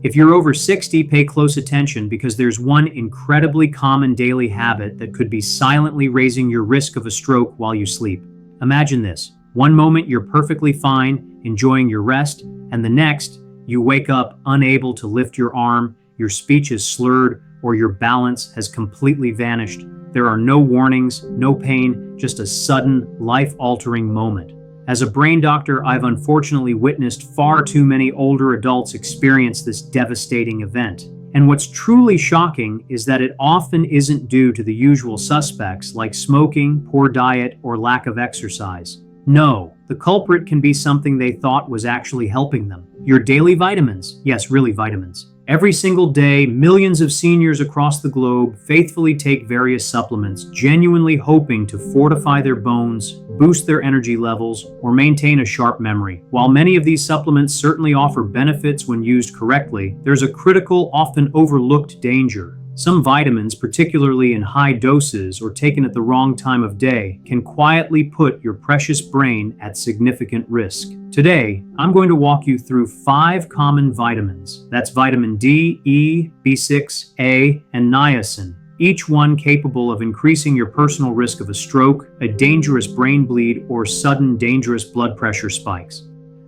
If you're over 60, pay close attention because there's one incredibly common daily habit that could be silently raising your risk of a stroke while you sleep. Imagine this. One moment you're perfectly fine, enjoying your rest, and the next, you wake up unable to lift your arm, your speech is slurred, or your balance has completely vanished. There are no warnings, no pain, just a sudden, life-altering moment. As a brain doctor, I've unfortunately witnessed far too many older adults experience this devastating event. And what's truly shocking is that it often isn't due to the usual suspects like smoking, poor diet, or lack of exercise. No, the culprit can be something they thought was actually helping them. Your daily vitamins. Yes, really vitamins. Every single day, millions of seniors across the globe faithfully take various supplements, genuinely hoping to fortify their bones, boost their energy levels, or maintain a sharp memory. While many of these supplements certainly offer benefits when used correctly, there's a critical, often overlooked danger. Some vitamins, particularly in high doses or taken at the wrong time of day, can quietly put your precious brain at significant risk. Today, I'm going to walk you through 5 common vitamins. That's vitamin D, E, B6, A, and niacin, each one capable of increasing your personal risk of a stroke, a dangerous brain bleed, or sudden dangerous blood pressure spikes.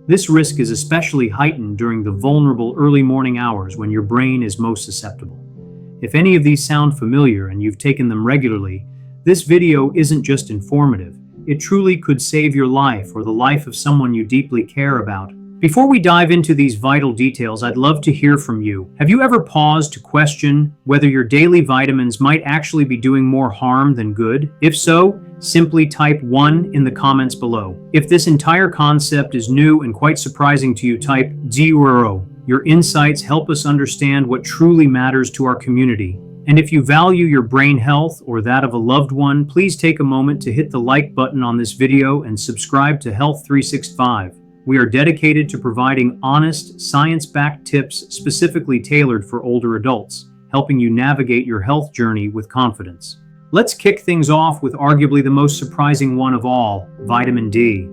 This risk is especially heightened during the vulnerable early morning hours when your brain is most susceptible. If any of these sound familiar and you've taken them regularly, this video isn't just informative. It truly could save your life or the life of someone you deeply care about. Before we dive into these vital details, I'd love to hear from you. Have you ever paused to question whether your daily vitamins might actually be doing more harm than good? If so, simply type 1 in the comments below. If this entire concept is new and quite surprising to you, type 0. Your insights help us understand what truly matters to our community. And if you value your brain health or that of a loved one, please take a moment to hit the like button on this video and subscribe to Health 365. We are dedicated to providing honest, science-backed tips specifically tailored for older adults, helping you navigate your health journey with confidence. Let's kick things off with arguably the most surprising one of all, vitamin D.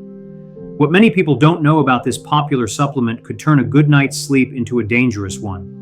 What many people don't know about this popular supplement could turn a good night's sleep into a dangerous one.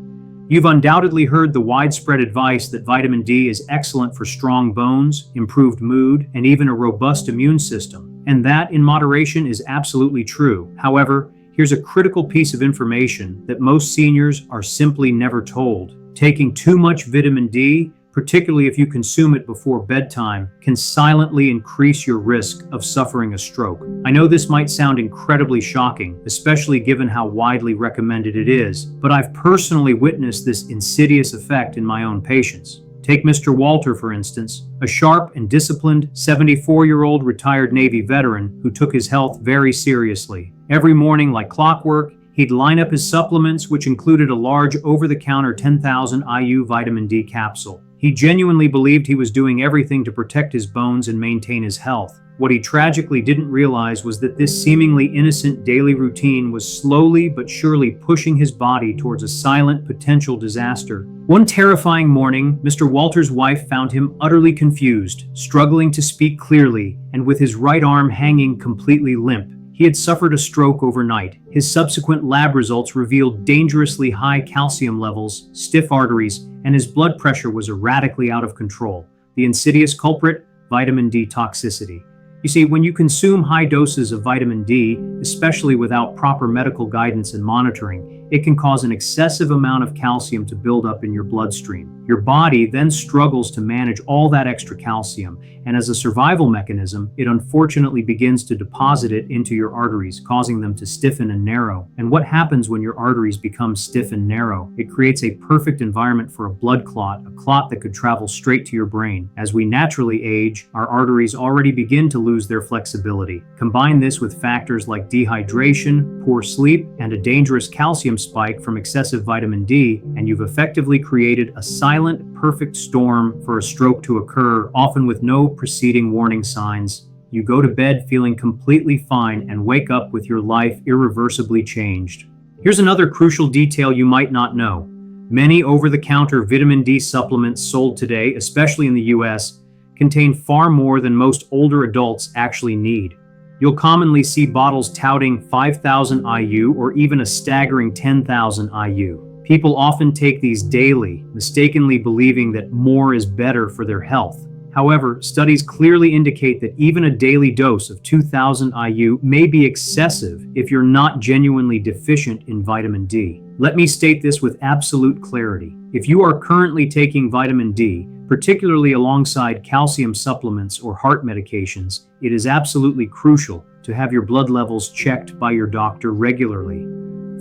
You've undoubtedly heard the widespread advice that vitamin D is excellent for strong bones, improved mood, and even a robust immune system. And that, in moderation, is absolutely true. However, here's a critical piece of information that most seniors are simply never told. Taking too much vitamin D, particularly if you consume it before bedtime, can silently increase your risk of suffering a stroke. I know this might sound incredibly shocking, especially given how widely recommended it is, but I've personally witnessed this insidious effect in my own patients. Take Mr. Walter, for instance, a sharp and disciplined 74-year-old retired Navy veteran who took his health very seriously. Every morning, like clockwork, he'd line up his supplements, which included a large over-the-counter 10,000 IU vitamin D capsule. He genuinely believed he was doing everything to protect his bones and maintain his health. What he tragically didn't realize was that this seemingly innocent daily routine was slowly but surely pushing his body towards a silent potential disaster. One terrifying morning, Mr. Walter's wife found him utterly confused, struggling to speak clearly, and with his right arm hanging completely limp. He had suffered a stroke overnight. His subsequent lab results revealed dangerously high calcium levels, stiff arteries, and his blood pressure was erratically out of control. The insidious culprit? Vitamin D toxicity. You see, when you consume high doses of vitamin D, especially without proper medical guidance and monitoring, it can cause an excessive amount of calcium to build up in your bloodstream. Your body then struggles to manage all that extra calcium, and as a survival mechanism, it unfortunately begins to deposit it into your arteries, causing them to stiffen and narrow. And what happens when your arteries become stiff and narrow? It creates a perfect environment for a blood clot, a clot that could travel straight to your brain. As we naturally age, our arteries already begin to lose their flexibility. Combine this with factors like dehydration, poor sleep, and a dangerous calcium spike from excessive vitamin D, and you've effectively created a silent, perfect storm for a stroke to occur, often with no preceding warning signs. You go to bed feeling completely fine and wake up with your life irreversibly changed. Here's another crucial detail you might not know. Many over-the-counter vitamin D supplements sold today, especially in the US, contain far more than most older adults actually need. You'll commonly see bottles touting 5,000 IU or even a staggering 10,000 IU. People often take these daily, mistakenly believing that more is better for their health. However, studies clearly indicate that even a daily dose of 2000 IU may be excessive if you're not genuinely deficient in vitamin D. Let me state this with absolute clarity. If you are currently taking vitamin D, particularly alongside calcium supplements or heart medications, it is absolutely crucial to have your blood levels checked by your doctor regularly.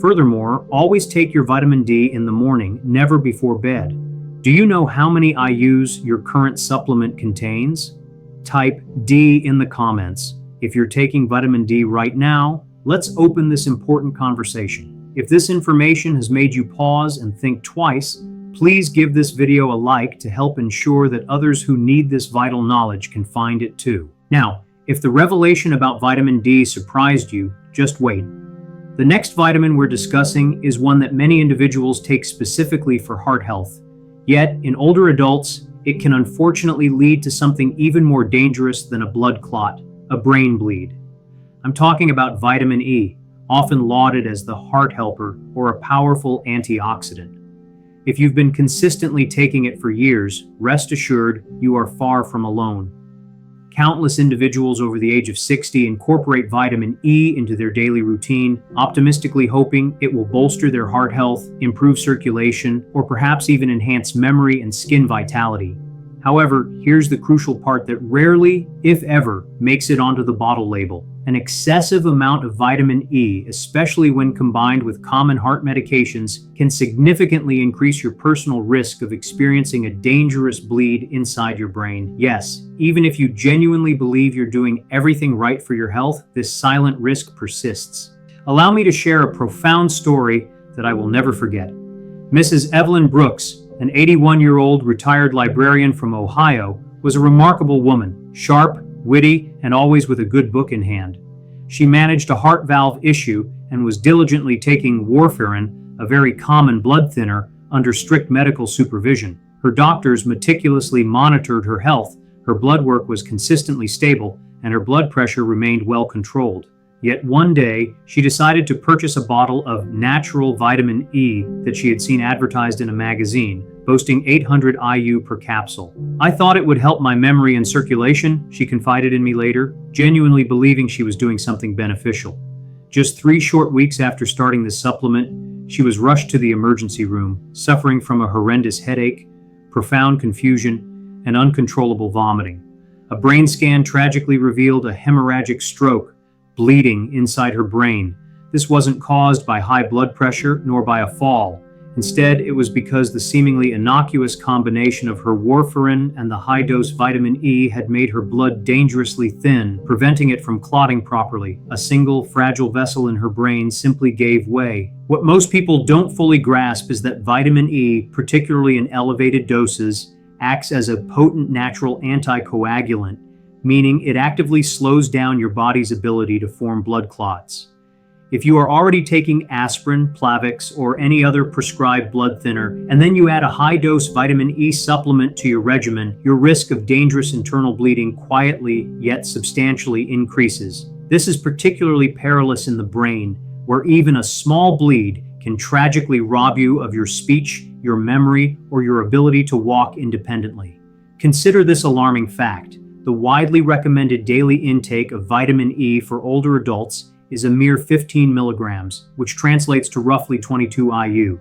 Furthermore, always take your vitamin D in the morning, never before bed. Do you know how many IUs your current supplement contains? Type D in the comments. If you're taking vitamin D right now, let's open this important conversation. If this information has made you pause and think twice, please give this video a like to help ensure that others who need this vital knowledge can find it too. Now, if the revelation about vitamin D surprised you, just wait. The next vitamin we're discussing is one that many individuals take specifically for heart health. Yet, in older adults, it can unfortunately lead to something even more dangerous than a blood clot, a brain bleed. I'm talking about vitamin E, often lauded as the heart helper or a powerful antioxidant. If you've been consistently taking it for years, rest assured you are far from alone. Countless individuals over the age of 60 incorporate vitamin E into their daily routine, optimistically hoping it will bolster their heart health, improve circulation, or perhaps even enhance memory and skin vitality. However, here's the crucial part that rarely, if ever, makes it onto the bottle label. An excessive amount of vitamin E, especially when combined with common heart medications, can significantly increase your personal risk of experiencing a dangerous bleed inside your brain. Yes, even if you genuinely believe you're doing everything right for your health, this silent risk persists. Allow me to share a profound story that I will never forget. Mrs. Evelyn Brooks, an 81-year-old retired librarian from Ohio, was a remarkable woman, sharp, witty, and always with a good book in hand. She managed a heart valve issue and was diligently taking warfarin, a very common blood thinner, under strict medical supervision. Her doctors meticulously monitored her health, her blood work was consistently stable, and her blood pressure remained well controlled. Yet one day, she decided to purchase a bottle of natural vitamin E that she had seen advertised in a magazine, boasting 800 IU per capsule. "I thought it would help my memory and circulation," she confided in me later, genuinely believing she was doing something beneficial. Just 3 short weeks after starting this supplement, she was rushed to the emergency room, suffering from a horrendous headache, profound confusion, and uncontrollable vomiting. A brain scan tragically revealed a hemorrhagic stroke, bleeding inside her brain. This wasn't caused by high blood pressure nor by a fall. Instead, it was because the seemingly innocuous combination of her warfarin and the high-dose vitamin E had made her blood dangerously thin, preventing it from clotting properly. A single, fragile vessel in her brain simply gave way. What most people don't fully grasp is that vitamin E, particularly in elevated doses, acts as a potent natural anticoagulant, meaning it actively slows down your body's ability to form blood clots. If you are already taking aspirin, Plavix, or any other prescribed blood thinner, and then you add a high-dose vitamin E supplement to your regimen, your risk of dangerous internal bleeding quietly yet substantially increases. This is particularly perilous in the brain, where even a small bleed can tragically rob you of your speech, your memory, or your ability to walk independently. Consider this alarming fact. The widely recommended daily intake of vitamin E for older adults is a mere 15 milligrams, which translates to roughly 22 IU.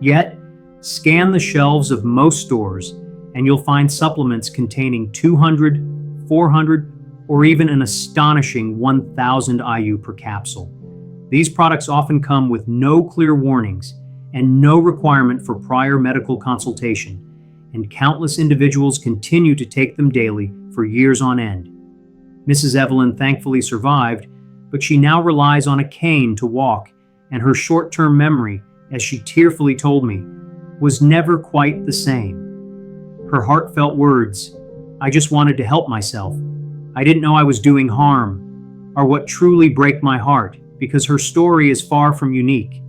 Yet, scan the shelves of most stores, and you'll find supplements containing 200, 400, or even an astonishing 1,000 IU per capsule. These products often come with no clear warnings and no requirement for prior medical consultation, and countless individuals continue to take them daily for years on end. Mrs. Evelyn thankfully survived, but she now relies on a cane to walk, and her short-term memory, as she tearfully told me, was never quite the same. Her heartfelt words, "I just wanted to help myself. I didn't know I was doing harm," are what truly break my heart, because her story is far from unique.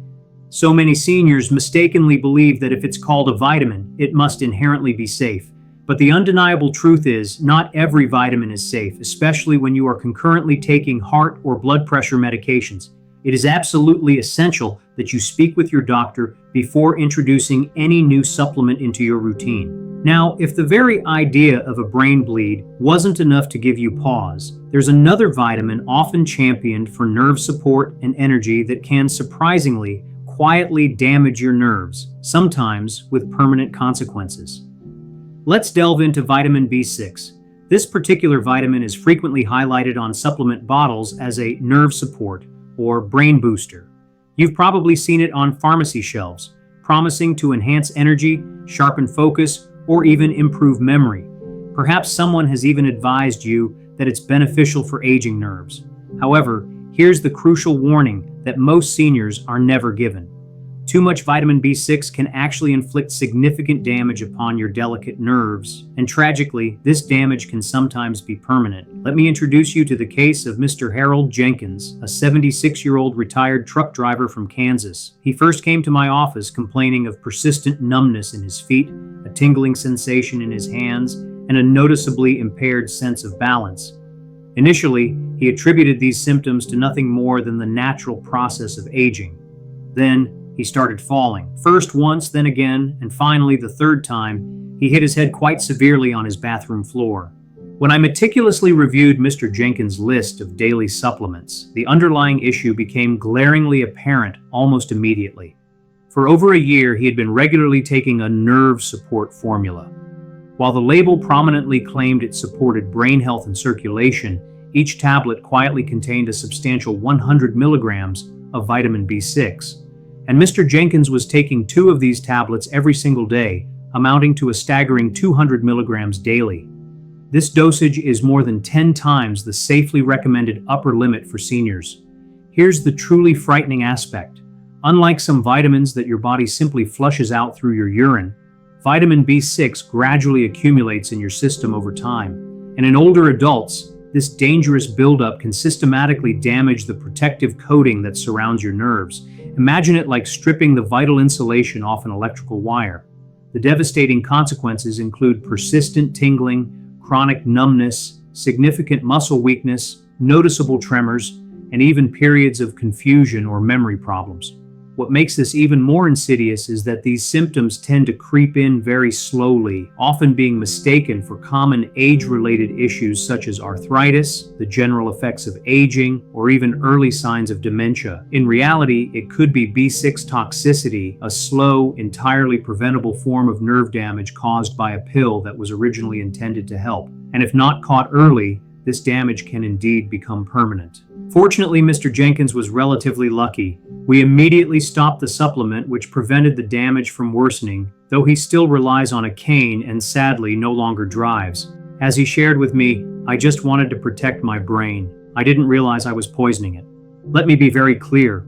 So many seniors mistakenly believe that if it's called a vitamin, it must inherently be safe. But the undeniable truth is, not every vitamin is safe, especially when you are concurrently taking heart or blood pressure medications. It is absolutely essential that you speak with your doctor before introducing any new supplement into your routine. Now, if the very idea of a brain bleed wasn't enough to give you pause, there's another vitamin often championed for nerve support and energy that can surprisingly quietly damage your nerves, sometimes with permanent consequences. Let's delve into vitamin B6. This particular vitamin is frequently highlighted on supplement bottles as a nerve support or brain booster. You've probably seen it on pharmacy shelves, promising to enhance energy, sharpen focus, or even improve memory. Perhaps someone has even advised you that it's beneficial for aging nerves. However, here's the crucial warning that most seniors are never given. Too much vitamin B6 can actually inflict significant damage upon your delicate nerves, and tragically, this damage can sometimes be permanent. Let me introduce you to the case of Mr. Harold Jenkins, a 76-year-old retired truck driver from Kansas. He first came to my office complaining of persistent numbness in his feet, a tingling sensation in his hands, and a noticeably impaired sense of balance. Initially, he attributed these symptoms to nothing more than the natural process of aging. Then, he started falling, first once, then again, and finally the third time, he hit his head quite severely on his bathroom floor. When I meticulously reviewed Mr. Jenkins' list of daily supplements, the underlying issue became glaringly apparent almost immediately. For over a year, he had been regularly taking a nerve support formula. While the label prominently claimed it supported brain health and circulation, each tablet quietly contained a substantial 100 milligrams of vitamin B6. And Mr. Jenkins was taking 2 of these tablets every single day, amounting to a staggering 200 milligrams daily. This dosage is more than 10 times the safely recommended upper limit for seniors. Here's the truly frightening aspect. Unlike some vitamins that your body simply flushes out through your urine, vitamin B6 gradually accumulates in your system over time. And in older adults, this dangerous buildup can systematically damage the protective coating that surrounds your nerves. Imagine it like stripping the vital insulation off an electrical wire. The devastating consequences include persistent tingling, chronic numbness, significant muscle weakness, noticeable tremors, and even periods of confusion or memory problems. What makes this even more insidious is that these symptoms tend to creep in very slowly, often being mistaken for common age-related issues such as arthritis, the general effects of aging, or even early signs of dementia. In reality, it could be B6 toxicity, a slow, entirely preventable form of nerve damage caused by a pill that was originally intended to help. And if not caught early, this damage can indeed become permanent. Fortunately, Mr. Jenkins was relatively lucky. We immediately stopped the supplement, which prevented the damage from worsening, though he still relies on a cane and sadly no longer drives. As he shared with me, "I just wanted to protect my brain. I didn't realize I was poisoning it." Let me be very clear.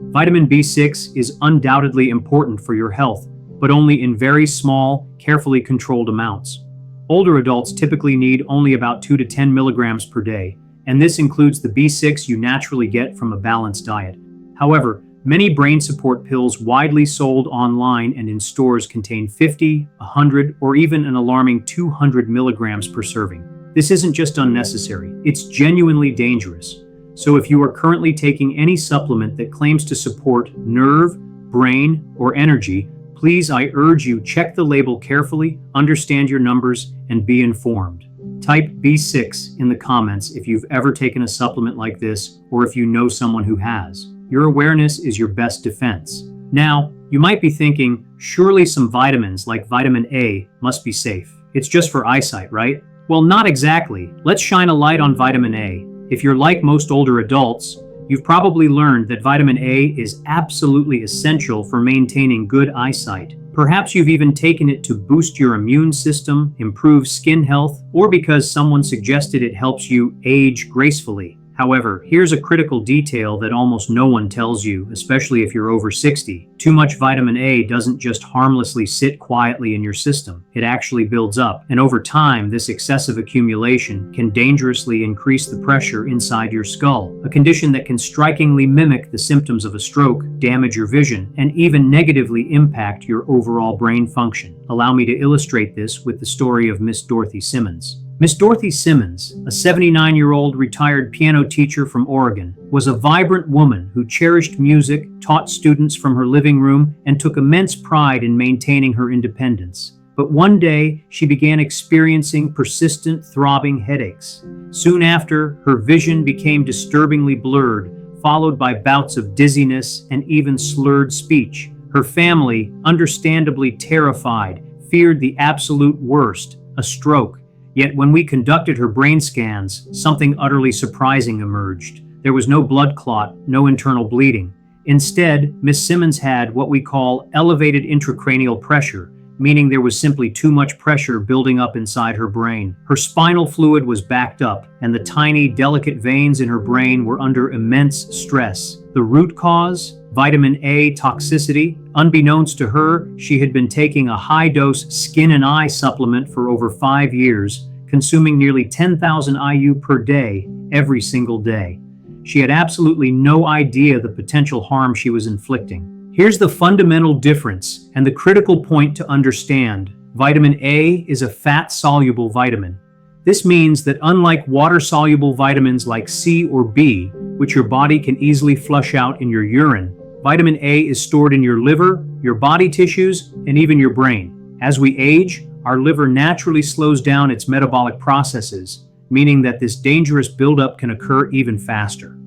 Vitamin B6 is undoubtedly important for your health, but only in very small, carefully controlled amounts. Older adults typically need only about 2 to 10 milligrams per day, and this includes the B6 you naturally get from a balanced diet. However, many brain support pills widely sold online and in stores contain 50, 100, or even an alarming 200 milligrams per serving. This isn't just unnecessary, it's genuinely dangerous. So if you are currently taking any supplement that claims to support nerve, brain, or energy, please, I urge you, check the label carefully, understand your numbers, and be informed. Type B6 in the comments if you've ever taken a supplement like this or if you know someone who has. Your awareness is your best defense. Now, you might be thinking, surely some vitamins like vitamin A must be safe. It's just for eyesight, right? Well, not exactly. Let's shine a light on vitamin A. If you're like most older adults, you've probably learned that vitamin A is absolutely essential for maintaining good eyesight. Perhaps you've even taken it to boost your immune system, improve skin health, or because someone suggested it helps you age gracefully. However, here's a critical detail that almost no one tells you, especially if you're over 60. Too much vitamin A doesn't just harmlessly sit quietly in your system. It actually builds up, and over time, this excessive accumulation can dangerously increase the pressure inside your skull, a condition that can strikingly mimic the symptoms of a stroke, damage your vision, and even negatively impact your overall brain function. Allow me to illustrate this with the story of Miss Dorothy Simmons. Miss Dorothy Simmons, a 79-year-old retired piano teacher from Oregon, was a vibrant woman who cherished music, taught students from her living room, and took immense pride in maintaining her independence. But one day, she began experiencing persistent throbbing headaches. Soon after, her vision became disturbingly blurred, followed by bouts of dizziness and even slurred speech. Her family, understandably terrified, feared the absolute worst, a stroke. Yet when we conducted her brain scans, something utterly surprising emerged. There was no blood clot, no internal bleeding. Instead, Miss Simmons had what we call elevated intracranial pressure, meaning there was simply too much pressure building up inside her brain. Her spinal fluid was backed up, and the tiny, delicate veins in her brain were under immense stress. The root cause? Vitamin A toxicity. Unbeknownst to her, she had been taking a high-dose skin and eye supplement for over 5 years, consuming nearly 10,000 IU per day, every single day. She had absolutely no idea the potential harm she was inflicting. Here's the fundamental difference and the critical point to understand. Vitamin A is a fat-soluble vitamin. This means that unlike water-soluble vitamins like C or B, which your body can easily flush out in your urine, vitamin A is stored in your liver, your body tissues, and even your brain. As we age, our liver naturally slows down its metabolic processes, meaning that this dangerous buildup can occur even faster.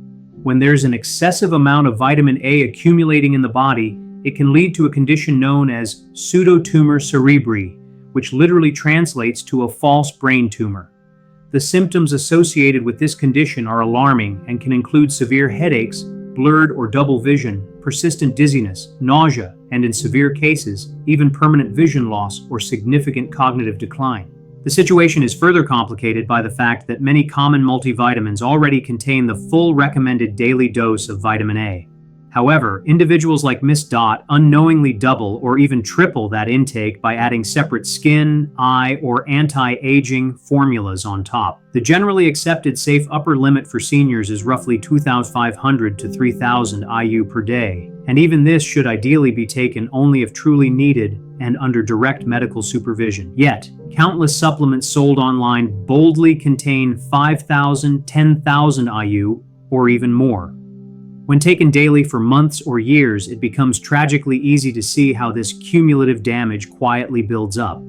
When there's an excessive amount of vitamin A accumulating in the body, it can lead to a condition known as pseudotumor cerebri, which literally translates to a false brain tumor. The symptoms associated with this condition are alarming and can include severe headaches, blurred or double vision, persistent dizziness, nausea, and in severe cases, even permanent vision loss or significant cognitive decline. The situation is further complicated by the fact that many common multivitamins already contain the full recommended daily dose of vitamin A. However, individuals like Miss Dot unknowingly double or even triple that intake by adding separate skin, eye, or anti-aging formulas on top. The generally accepted safe upper limit for seniors is roughly 2,500 to 3,000 IU per day, and even this should ideally be taken only if truly needed and under direct medical supervision. Yet, countless supplements sold online boldly contain 5,000, 10,000 IU, or even more. When taken daily for months or years, it becomes tragically easy to see how this cumulative damage quietly builds up.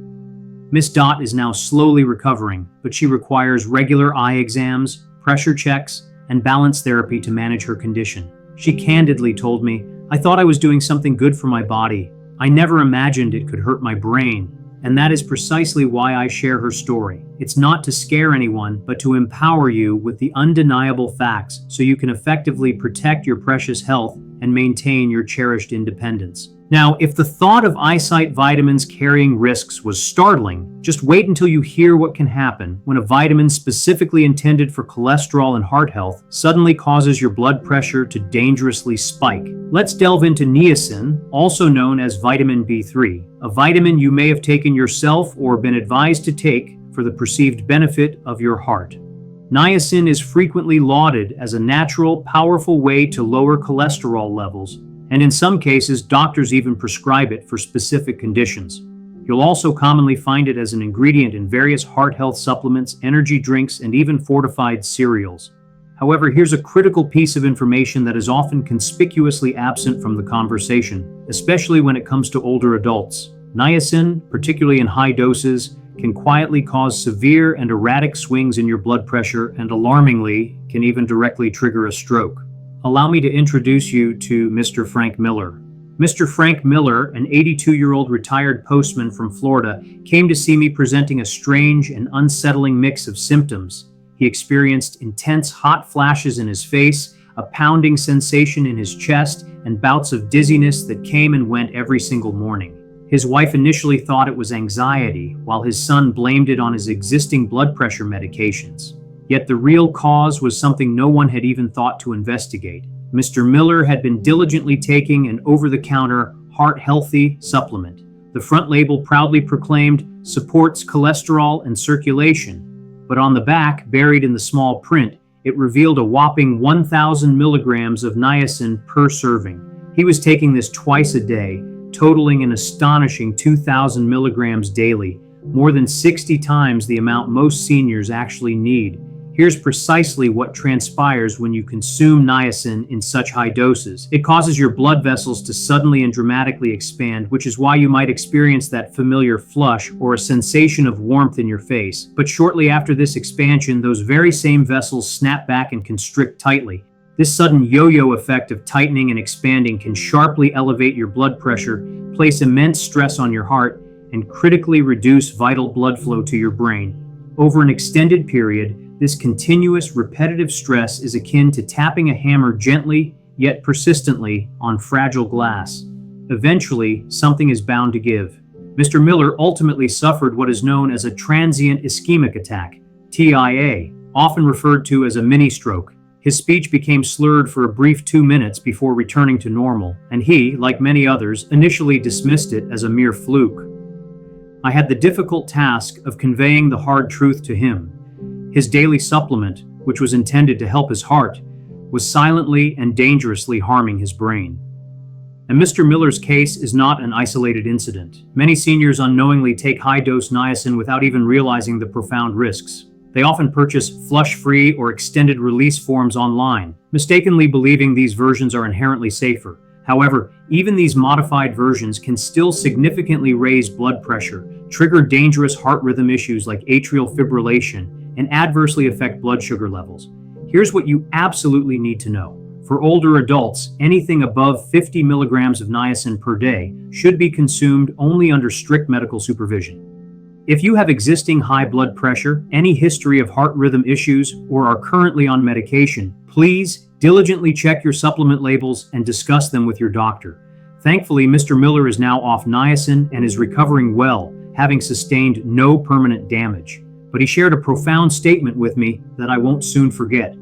Miss Dot is now slowly recovering, but she requires regular eye exams, pressure checks, and balance therapy to manage her condition. She candidly told me, "I thought I was doing something good for my body. I never imagined it could hurt my brain." And that is precisely why I share her story. It's not to scare anyone, but to empower you with the undeniable facts so you can effectively protect your precious health and maintain your cherished independence. Now, if the thought of eyesight vitamins carrying risks was startling, just wait until you hear what can happen when a vitamin specifically intended for cholesterol and heart health suddenly causes your blood pressure to dangerously spike. Let's delve into niacin, also known as vitamin B3, a vitamin you may have taken yourself or been advised to take for the perceived benefit of your heart. Niacin is frequently lauded as a natural, powerful way to lower cholesterol levels, and in some cases, doctors even prescribe it for specific conditions. You'll also commonly find it as an ingredient in various heart health supplements, energy drinks, and even fortified cereals. However, here's a critical piece of information that is often conspicuously absent from the conversation, especially when it comes to older adults. Niacin, particularly in high doses, can quietly cause severe and erratic swings in your blood pressure and, alarmingly, can even directly trigger a stroke. Allow me to introduce you to Mr. Frank Miller. Mr. Frank Miller, an 82-year-old retired postman from Florida, came to see me presenting a strange and unsettling mix of symptoms. He experienced intense hot flashes in his face, a pounding sensation in his chest, and bouts of dizziness that came and went every single morning. His wife initially thought it was anxiety, while his son blamed it on his existing blood pressure medications. Yet the real cause was something no one had even thought to investigate. Mr. Miller had been diligently taking an over-the-counter heart-healthy supplement. The front label proudly proclaimed, "supports cholesterol and circulation," but on the back, buried in the small print, it revealed a whopping 1,000 milligrams of niacin per serving. He was taking this twice a day, totaling an astonishing 2,000 milligrams daily, more than 60 times the amount most seniors actually need. Here's precisely what transpires when you consume niacin in such high doses. It causes your blood vessels to suddenly and dramatically expand, which is why you might experience that familiar flush or a sensation of warmth in your face. But shortly after this expansion, those very same vessels snap back and constrict tightly. This sudden yo-yo effect of tightening and expanding can sharply elevate your blood pressure, place immense stress on your heart, and critically reduce vital blood flow to your brain. Over an extended period, this continuous, repetitive stress is akin to tapping a hammer gently, yet persistently, on fragile glass. Eventually, something is bound to give. Mr. Miller ultimately suffered what is known as a transient ischemic attack, TIA, often referred to as a mini-stroke. His speech became slurred for a brief 2 minutes before returning to normal, and he, like many others, initially dismissed it as a mere fluke. I had the difficult task of conveying the hard truth to him. His daily supplement, which was intended to help his heart, was silently and dangerously harming his brain. And Mr. Miller's case is not an isolated incident. Many seniors unknowingly take high-dose niacin without even realizing the profound risks. They often purchase flush-free or extended-release forms online, mistakenly believing these versions are inherently safer. However, even these modified versions can still significantly raise blood pressure, trigger dangerous heart rhythm issues like atrial fibrillation, and adversely affect blood sugar levels. Here's what you absolutely need to know. For older adults, anything above 50 milligrams of niacin per day should be consumed only under strict medical supervision. If you have existing high blood pressure, any history of heart rhythm issues, or are currently on medication, please diligently check your supplement labels and discuss them with your doctor. Thankfully, Mr. Miller is now off niacin and is recovering well, having sustained no permanent damage. But he shared a profound statement with me that I won't soon forget.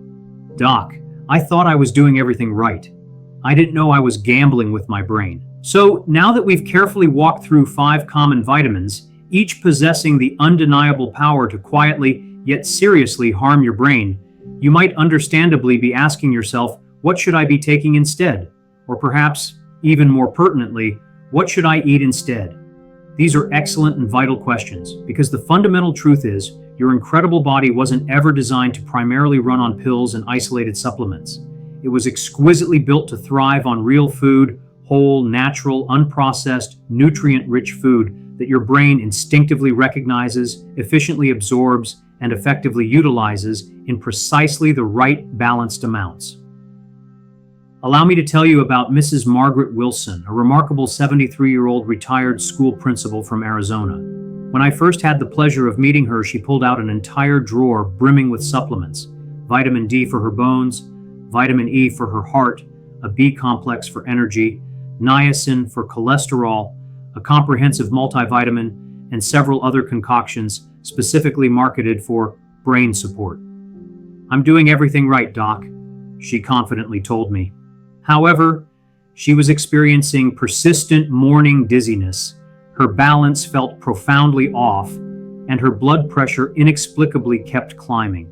"Doc, I thought I was doing everything right. I didn't know I was gambling with my brain." So now that we've carefully walked through 5 common vitamins, each possessing the undeniable power to quietly yet seriously harm your brain, you might understandably be asking yourself, what should I be taking instead? Or perhaps, even more pertinently, what should I eat instead? These are excellent and vital questions, because the fundamental truth is, your incredible body wasn't ever designed to primarily run on pills and isolated supplements. It was exquisitely built to thrive on real food, whole, natural, unprocessed, nutrient-rich food that your brain instinctively recognizes, efficiently absorbs, and effectively utilizes in precisely the right balanced amounts. Allow me to tell you about Mrs. Margaret Wilson, a remarkable 73-year-old retired school principal from Arizona. When I first had the pleasure of meeting her, she pulled out an entire drawer brimming with supplements: vitamin D for her bones, vitamin E for her heart, a B complex for energy, niacin for cholesterol, a comprehensive multivitamin, and several other concoctions specifically marketed for brain support. "I'm doing everything right, Doc," she confidently told me. However, she was experiencing persistent morning dizziness, her balance felt profoundly off, and her blood pressure inexplicably kept climbing.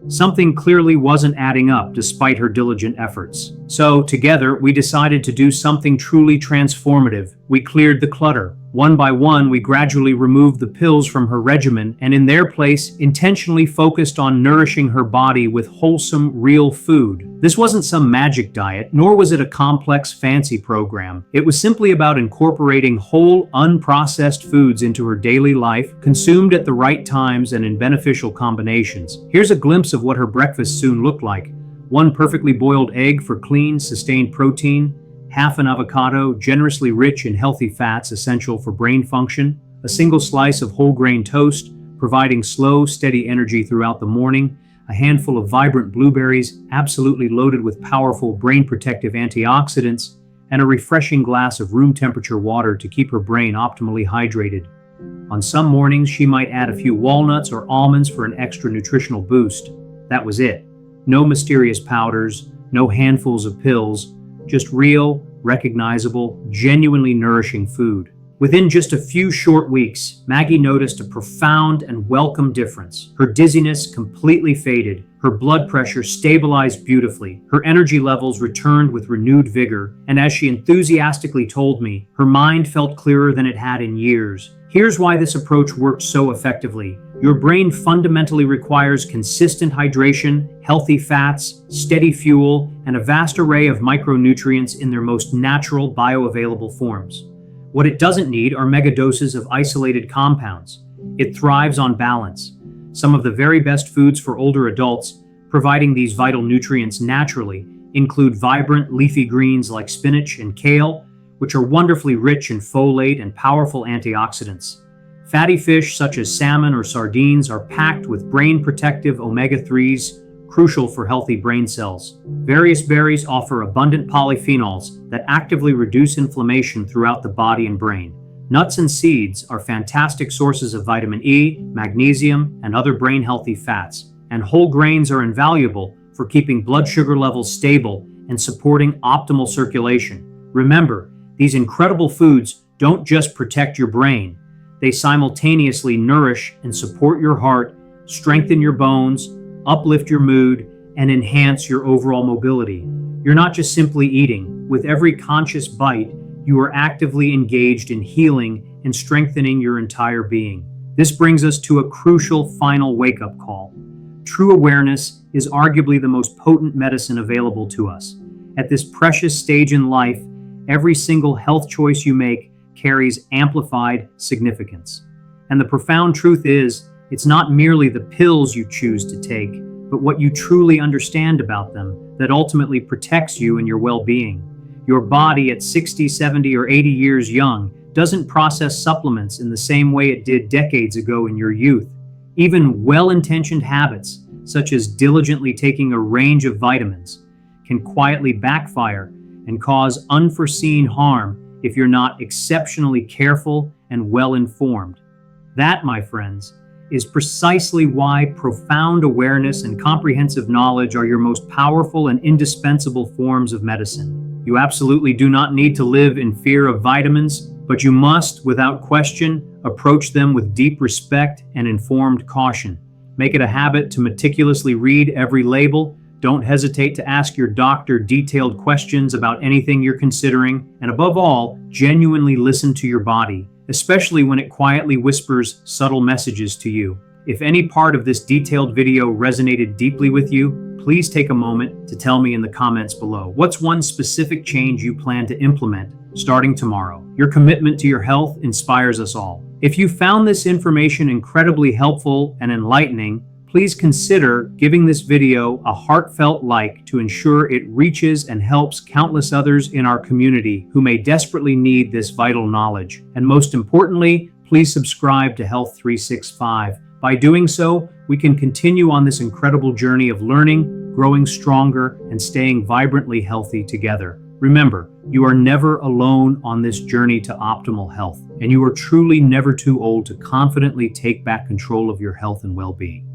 Something clearly wasn't adding up despite her diligent efforts. So, together, we decided to do something truly transformative. We cleared the clutter. One by one, we gradually removed the pills from her regimen and in their place, intentionally focused on nourishing her body with wholesome, real food. This wasn't some magic diet, nor was it a complex, fancy program. It was simply about incorporating whole, unprocessed foods into her daily life, consumed at the right times and in beneficial combinations. Here's a glimpse of what her breakfast soon looked like. 1 perfectly boiled egg for clean, sustained protein, half an avocado, generously rich in healthy fats essential for brain function, a single slice of whole grain toast, providing slow, steady energy throughout the morning, a handful of vibrant blueberries, absolutely loaded with powerful brain-protective antioxidants, and a refreshing glass of room temperature water to keep her brain optimally hydrated. On some mornings, she might add a few walnuts or almonds for an extra nutritional boost. That was it. No mysterious powders, no handfuls of pills, just real, recognizable, genuinely nourishing food. Within just a few short weeks, Maggie noticed a profound and welcome difference. Her dizziness completely faded, her blood pressure stabilized beautifully, her energy levels returned with renewed vigor, and as she enthusiastically told me, her mind felt clearer than it had in years. Here's why this approach works so effectively. Your brain fundamentally requires consistent hydration, healthy fats, steady fuel, and a vast array of micronutrients in their most natural bioavailable forms. What it doesn't need are megadoses of isolated compounds. It thrives on balance. Some of the very best foods for older adults, providing these vital nutrients naturally, include vibrant leafy greens like spinach and kale, which are wonderfully rich in folate and powerful antioxidants. Fatty fish such as salmon or sardines are packed with brain-protective omega-3s, crucial for healthy brain cells. Various berries offer abundant polyphenols that actively reduce inflammation throughout the body and brain. Nuts and seeds are fantastic sources of vitamin E, magnesium, and other brain-healthy fats. And whole grains are invaluable for keeping blood sugar levels stable and supporting optimal circulation. Remember, these incredible foods don't just protect your brain. They simultaneously nourish and support your heart, strengthen your bones, uplift your mood, and enhance your overall mobility. You're not just simply eating. With every conscious bite, you are actively engaged in healing and strengthening your entire being. This brings us to a crucial final wake-up call. True awareness is arguably the most potent medicine available to us. At this precious stage in life, every single health choice you make carries amplified significance. And the profound truth is, it's not merely the pills you choose to take, but what you truly understand about them that ultimately protects you and your well-being. Your body at 60, 70, or 80 years young doesn't process supplements in the same way it did decades ago in your youth. Even well-intentioned habits, such as diligently taking a range of vitamins, can quietly backfire and cause unforeseen harm if you're not exceptionally careful and well-informed. That, my friends, is precisely why profound awareness and comprehensive knowledge are your most powerful and indispensable forms of medicine. You absolutely do not need to live in fear of vitamins, but you must, without question, approach them with deep respect and informed caution. Make it a habit to meticulously read every label. Don't hesitate to ask your doctor detailed questions about anything you're considering, and above all, genuinely listen to your body, especially when it quietly whispers subtle messages to you. If any part of this detailed video resonated deeply with you, please take a moment to tell me in the comments below. What's one specific change you plan to implement starting tomorrow? Your commitment to your health inspires us all. If you found this information incredibly helpful and enlightening, please consider giving this video a heartfelt like to ensure it reaches and helps countless others in our community who may desperately need this vital knowledge. And most importantly, please subscribe to Health 365. By doing so, we can continue on this incredible journey of learning, growing stronger, and staying vibrantly healthy together. Remember, you are never alone on this journey to optimal health, and you are truly never too old to confidently take back control of your health and well-being.